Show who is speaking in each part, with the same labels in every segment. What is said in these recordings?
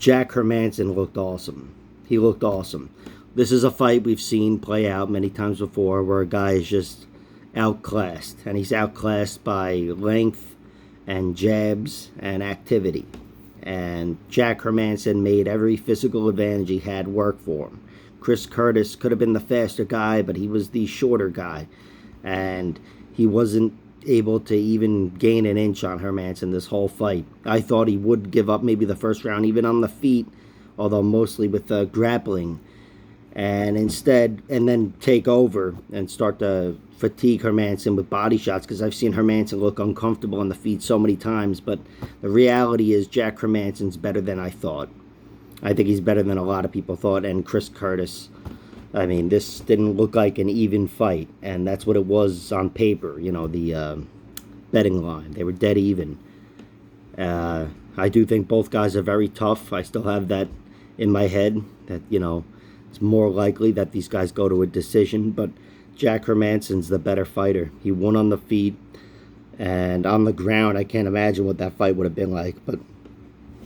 Speaker 1: Jack Hermansson looked awesome. He looked awesome. This is a fight we've seen play out many times before where a guy is just outclassed. And he's outclassed by length and jabs and activity. And Jack Hermansson made every physical advantage he had work for him. Chris Curtis could have been the faster guy, but he was the shorter guy. And he wasn't able to even gain an inch on Hermansson this whole fight. I thought he would give up maybe the first round, even on the feet, although mostly with grappling. And instead, and then take over and start to fatigue Hermansson with body shots, because I've seen Hermansson look uncomfortable on the feet so many times. But the reality is Jack Hermansson's better than I thought. I think he's better than a lot of people thought. And Chris Curtis, I mean, this didn't look like an even fight, and that's what it was on paper, you know, the betting line. They were dead even. I do think both guys are very tough. I still have that in my head that, you know, it's more likely that these guys go to a decision, but Jack Hermansson's the better fighter. He won on the feet, and on the ground, I can't imagine what that fight would have been like. But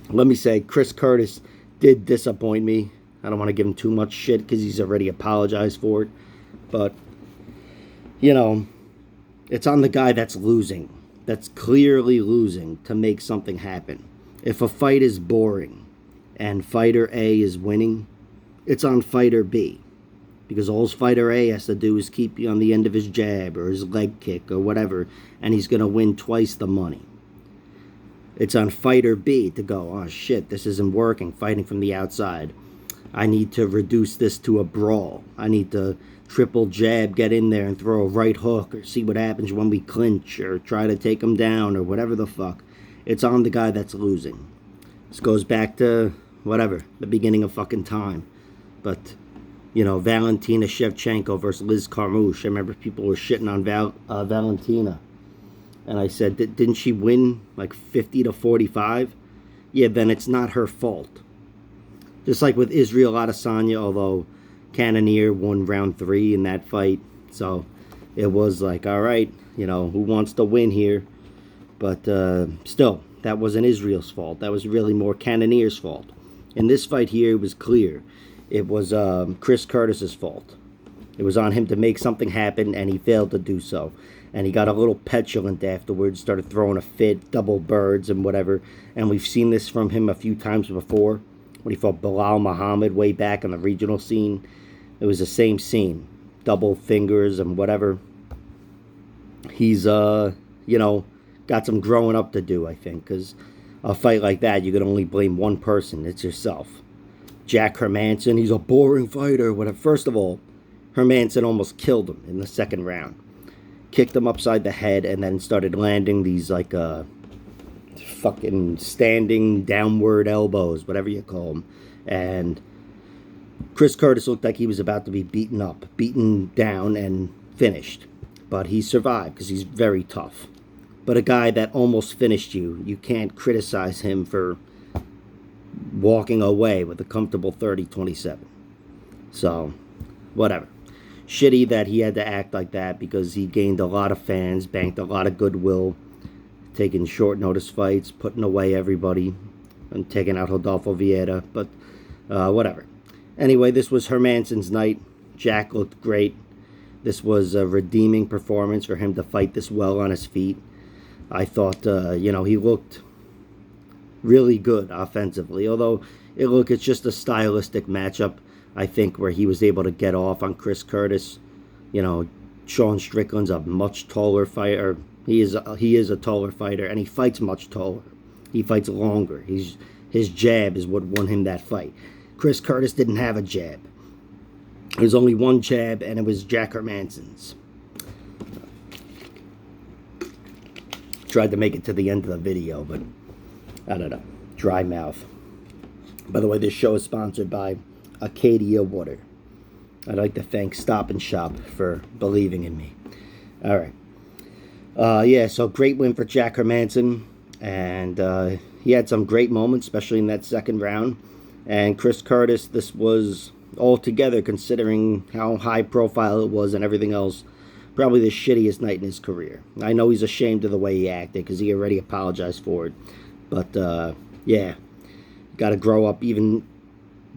Speaker 1: let me say, Chris Curtis did disappoint me. I don't want to give him too much shit because he's already apologized for it. But, you know, it's on the guy that's losing, that's clearly losing, to make something happen. If a fight is boring and fighter A is winning, it's on fighter B. Because all fighter A has to do is keep you on the end of his jab or his leg kick or whatever, and he's going to win twice the money. It's on fighter B to go, oh shit, this isn't working, fighting from the outside. I need to reduce this to a brawl. I need to triple jab, get in there and throw a right hook, or see what happens when we clinch, or try to take him down, or whatever the fuck. It's on the guy that's losing. This goes back to, whatever, the beginning of fucking time. But, you know, Valentina Shevchenko versus Liz Carmouche. I remember people were shitting on Valentina. And I said, didn't she win like 50-45? Yeah, then it's not her fault. Just like with Israel Adesanya, although Cannonier won round 3 in that fight. So it was like, all right, you know, who wants to win here? But still, that wasn't Israel's fault. That was really more Cannonier's fault. In this fight here, it was clear. It was Chris Curtis's fault. It was on him to make something happen, and he failed to do so. And he got a little petulant afterwards, started throwing a fit, double birds and whatever. And we've seen this from him a few times before. When he fought Bilal Muhammad way back on the regional scene, it was the same scene. Double fingers and whatever. He's, you know, got some growing up to do, I think. Because a fight like that, you can only blame one person. It's yourself. Jack Hermansson, he's a boring fighter. First of all, Hermansson almost killed him in the second round. Kicked him upside the head and then started landing these like fucking standing downward elbows, whatever you call them. And Chris Curtis looked like he was about to be beaten up, beaten down and finished. But he survived because he's very tough. But a guy that almost finished you, you can't criticize him for walking away with a comfortable 30-27. So, whatever. Shitty that he had to act like that because he gained a lot of fans, banked a lot of goodwill, taking short notice fights, putting away everybody, and taking out Rodolfo Vieira. But whatever. Anyway, this was Hermansson's night. Jack looked great. This was a redeeming performance for him to fight this well on his feet. I thought, you know, he looked really good offensively. Although, it's just a stylistic matchup, I think, where he was able to get off on Chris Curtis. You know, Sean Strickland's a much taller fighter. He is a taller fighter, and he fights much taller. He fights longer. His jab is what won him that fight. Chris Curtis didn't have a jab. There was only one jab, and it was Jack Hermansson's. Tried to make it to the end of the video, but I don't know. Dry mouth. By the way, this show is sponsored by Acadia Water. I'd like to thank Stop and Shop for believing in me. All right. Yeah, so great win for Jack Hermansson. And he had some great moments, especially in that second round. And Chris Curtis, this was altogether, considering how high profile it was and everything else, probably the shittiest night in his career. I know he's ashamed of the way he acted because he already apologized for it. But, yeah, got to grow up, even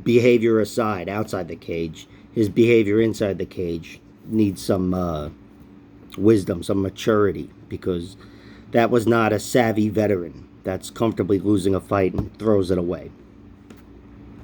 Speaker 1: behavior aside, outside the cage. His behavior inside the cage needs some wisdom, some maturity, because that was not a savvy veteran that's comfortably losing a fight and throws it away.